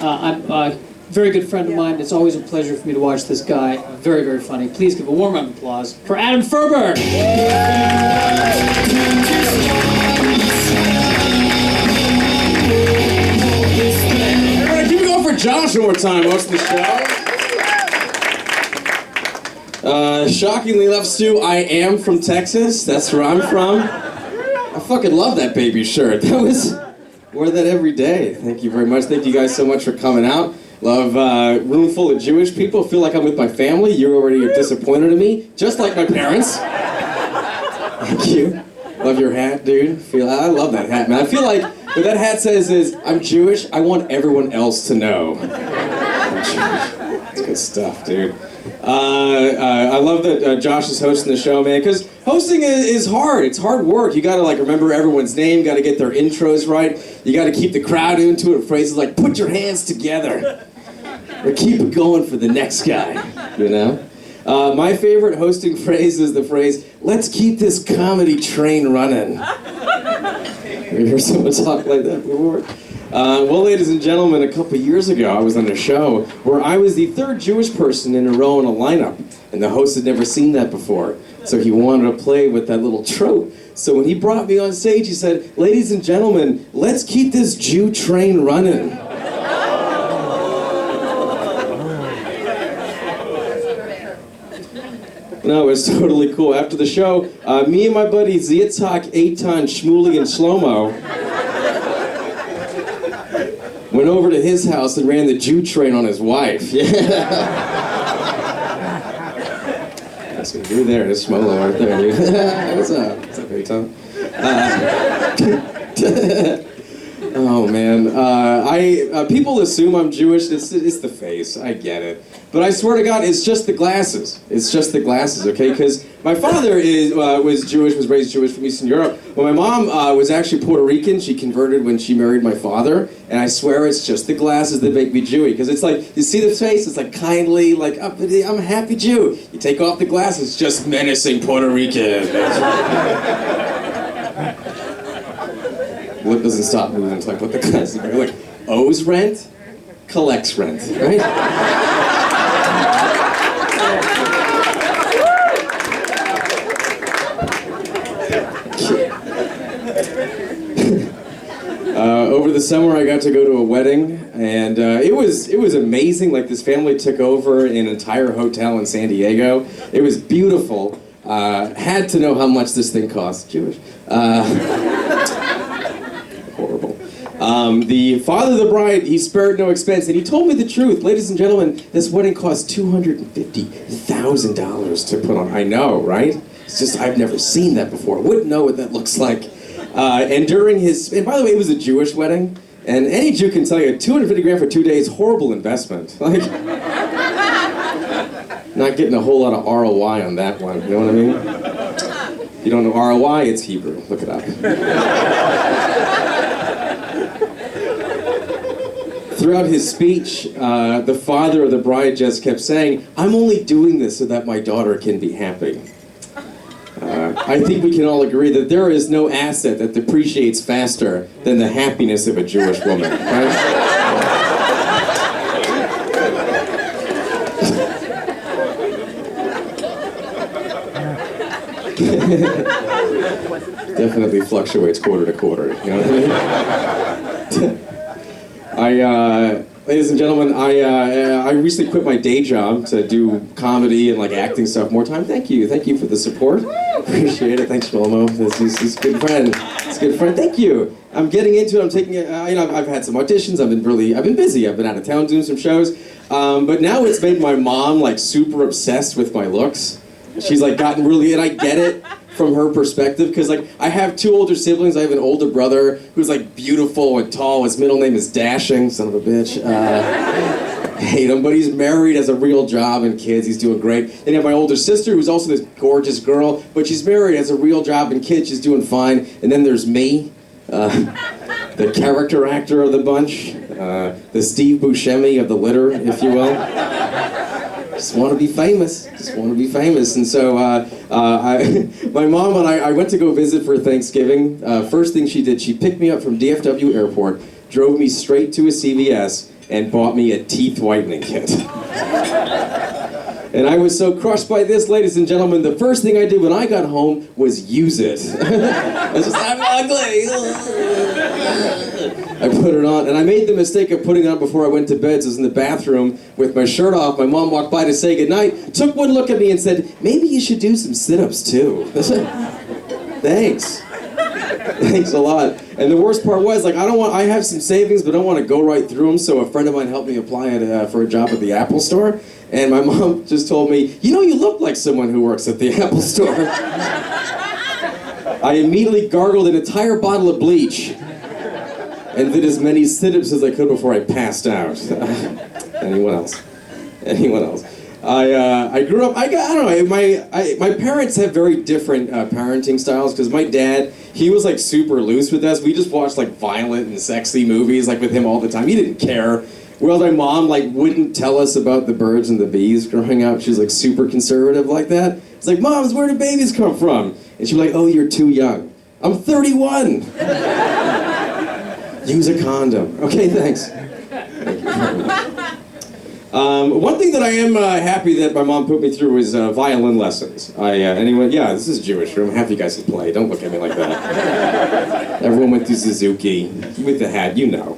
I'm a very good friend of mine. It's always a pleasure for me to watch this guy. Very, very funny. Please give a warm round of applause for Adam Feuerberg. Everybody, keep it going for Josh one more time, most of the show. Shockingly enough, Stu, I am from Texas. That's where I'm from. I fucking love that baby shirt. Wear that every day. Thank you very much. Thank you guys so much for coming out. Love room full of Jewish people. Feel like I'm with my family. You already are disappointed in me, just like my parents. Thank you. Love your hat, dude. I love that hat, man. I feel like what that hat says is, I'm Jewish. I want everyone else to know. I'm Jewish. It's good stuff, dude. I love that Josh is hosting the show, man, because hosting is hard. It's hard work. You got to like remember everyone's name. You got to get their intros right. You got to keep the crowd into it. Phrases like "put your hands together" or "keep it going for the next guy." You know. My favorite hosting phrase is the phrase "let's keep this comedy train running." You heard someone talk like that before? Well, ladies and gentlemen, a couple years ago, I was on a show where I was the third Jewish person in a row in a lineup, and the host had never seen that before, so he wanted to play with that little trope. So when he brought me on stage, he said, "Ladies and gentlemen, let's keep this Jew train running." No, it was totally cool. After the show, me and my buddies Yitzhak, Eitan, Shmuley, and Shlomo went over to his house and ran the Jew train on his wife. Yeah. That's what you're there. There's Shmolo right there. What's up? What's up, Eitan? Oh man, people assume I'm Jewish. It's the face. I get it, but I swear to God, it's just the glasses. It's just the glasses, okay? Because my father was Jewish, was raised Jewish from Eastern Europe. But my mom was actually Puerto Rican. She converted when she married my father, and I swear it's just the glasses that make me Jewy. Because it's like you see the face, it's like kindly, like I'm a happy Jew. You take off the glasses, just menacing Puerto Rican. Lip doesn't stop moving until I put the glasses back. Like, owes rent, collects rent, right? Over the summer, I got to go to a wedding, and it was amazing. Like, this family took over an entire hotel in San Diego. It was beautiful. Had to know how much this thing cost. Jewish. Horrible. The father of the bride, he spared no expense, and he told me the truth. Ladies and gentlemen, this wedding cost $250,000 to put on. I know, right? It's just, I've never seen that before. I wouldn't know what that looks like. And during and by the way, it was a Jewish wedding, and any Jew can tell you, $250,000 for 2 days, horrible investment. Like, not getting a whole lot of ROI on that one, you know what I mean? You don't know ROI, it's Hebrew. Look it up. Throughout his speech, the father of the bride just kept saying, "I'm only doing this so that my daughter can be happy." I think we can all agree that there is no asset that depreciates faster than the happiness of a Jewish woman, right? Definitely fluctuates quarter to quarter, you know what I mean? Ladies and gentlemen, I recently quit my day job to do comedy and like acting stuff more time. Thank you for the support. Appreciate it. Thanks, Shlomo. He's a good friend. He's a good friend. Thank you. I'm getting into it. I'm taking it. I've had some auditions. I've been busy. I've been out of town doing some shows. But now it's made my mom like super obsessed with my looks. She's like gotten really, and I get it from her perspective, because like I have two older siblings. I have an older brother who's like beautiful and tall. His middle name is Dashing, son of a bitch. Hate him, but he's married, has a real job and kids. He's doing great. Then you have my older sister, who's also this gorgeous girl, but she's married, has a real job and kids. She's doing fine. And then there's me, the character actor of the bunch, the Steve Buscemi of the litter, if you will. Just want to be famous. And so my mom and I went to go visit for Thanksgiving. First thing she did, she picked me up from DFW Airport, drove me straight to a CVS, and bought me a teeth whitening kit. And I was so crushed by this, ladies and gentlemen, the first thing I did when I got home was use it. I was just, I'm ugly. I put it on, and I made the mistake of putting it on before I went to bed. So I was in the bathroom with my shirt off. My mom walked by to say goodnight, took one look at me and said, maybe you should do some sit-ups too. Thanks. Thanks a lot. And the worst part was, like, I have some savings, but I don't want to go right through them, so a friend of mine helped me apply for a job at the Apple Store, and my mom just told me, you know, you look like someone who works at the Apple Store. I immediately gargled an entire bottle of bleach and did as many sit-ups as I could before I passed out. Anyone else? Anyone else? I grew up, I don't know, my parents have very different parenting styles, because my dad, he was like super loose with us. We just watched like violent and sexy movies like with him all the time. He didn't care. Whereas my mom like wouldn't tell us about the birds and the bees growing up. She was like super conservative like that. It's like, Moms, where do babies come from? And she'd be like, oh, you're too young. I'm 31. Use a condom. Okay, thanks. One thing that I am happy that my mom put me through is violin lessons. Anyway, yeah, this is Jewish room. Half you guys can play. Don't look at me like that. Everyone went through Suzuki. With the hat, you know.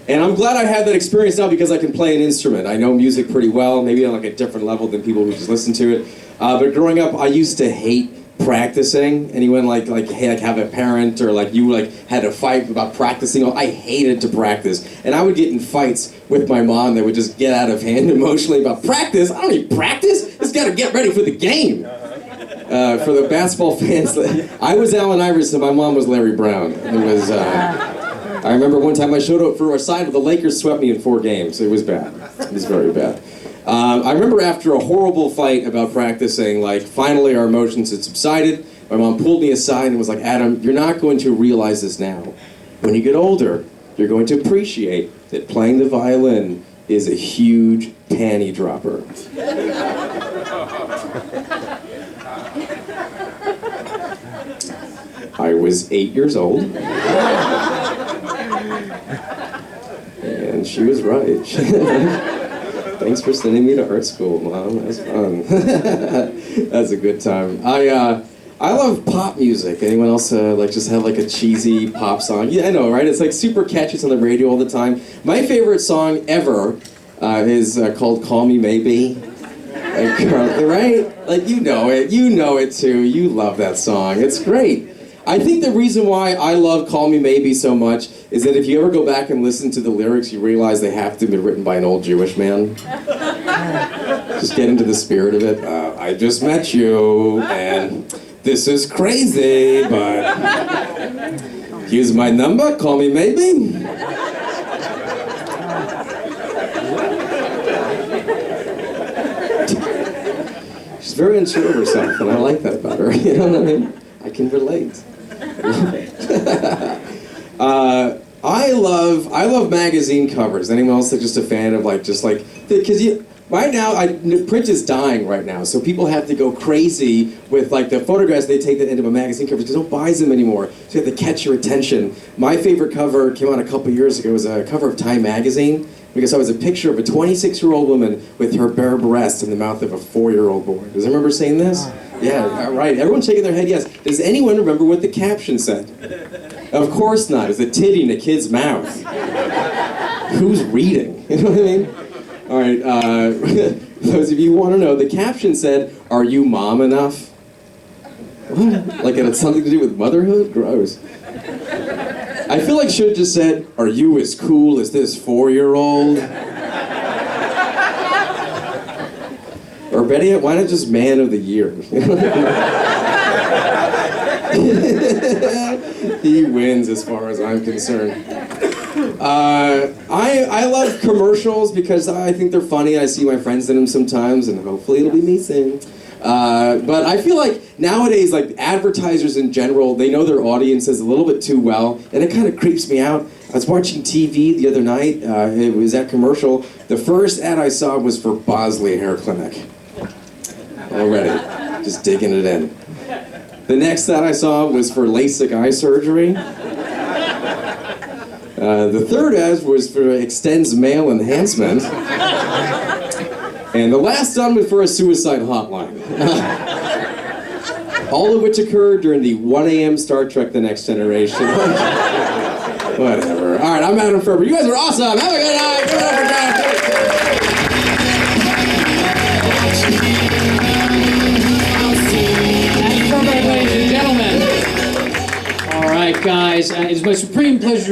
And I'm glad I have that experience now because I can play an instrument. I know music pretty well, maybe on like a different level than people who just listen to it. But growing up, I used to hate practicing. Anyone like have a parent or like you like had a fight about practicing? I hated to practice, and I would get in fights with my mom that would just get out of hand emotionally about practice. I don't need practice. Just got to get ready for the game. For the basketball fans, I was Allen Iverson. My mom was Larry Brown. It was. I remember one time I showed up for a sign, but the Lakers swept me in 4 games. It was bad. It was very bad. I remember after a horrible fight about practicing, like finally our emotions had subsided, my mom pulled me aside and was like, Adam, you're not going to realize this now. When you get older, you're going to appreciate that playing the violin is a huge panty dropper. I was 8 years old. And she was right. Thanks for sending me to art school, Mom. That was fun. That's a good time. I love pop music. Anyone else like just have like a cheesy pop song? Yeah, I know, right? It's like super catchy. It's on the radio all the time. My favorite song ever is called "Call Me Maybe." Right? Like you know it too. You love that song. It's great. I think the reason why I love Call Me Maybe so much is that if you ever go back and listen to the lyrics, you realize they have to be written by an old Jewish man. Just get into the spirit of it. I just met you, and this is crazy, but here's my number, call me maybe. She's very unsure of herself, and I like that about her, you know what I mean? I can relate. I love magazine covers. Anyone else that's just a fan of because right now print is dying right now, so people have to go crazy with like the photographs they take that into a magazine cover because nobody buys them anymore. So you have to catch your attention. My favorite cover came out a couple years ago. It was a cover of Time magazine because it was a picture of a 26-year-old woman with her bare breast in the mouth of a 4-year-old boy. Does anyone remember seeing this? Yeah, right. Everyone's shaking their head yes. Does anyone remember what the caption said? Of course not. It's a titty in a kid's mouth. Who's reading? You know what I mean? All right, those of you who want to know, the caption said, "Are you mom enough?" What? Like it had something to do with motherhood? Gross. I feel like should have just said, "Are you as cool as this 4-year-old?" Or better yet, why not just man of the year? He wins as far as I'm concerned. I love commercials because I think they're funny. I see my friends in them sometimes, and hopefully it'll be me soon. But I feel like nowadays, like advertisers in general, they know their audiences a little bit too well, and it kind of creeps me out. I was watching TV the other night. It was that commercial. The first ad I saw was for Bosley Hair Clinic. Already, just digging it in. The next ad I saw was for LASIK eye surgery. The third as was for extends male enhancement. And the last one was for a suicide hotline. All of which occurred during the 1 a.m. Star Trek The Next Generation. Whatever. All right, I'm Adam Feuerberg. You guys are awesome. Have a good night. Give it up for John. Adam Feuerberg, ladies and gentlemen. All right, guys, it is my supreme pleasure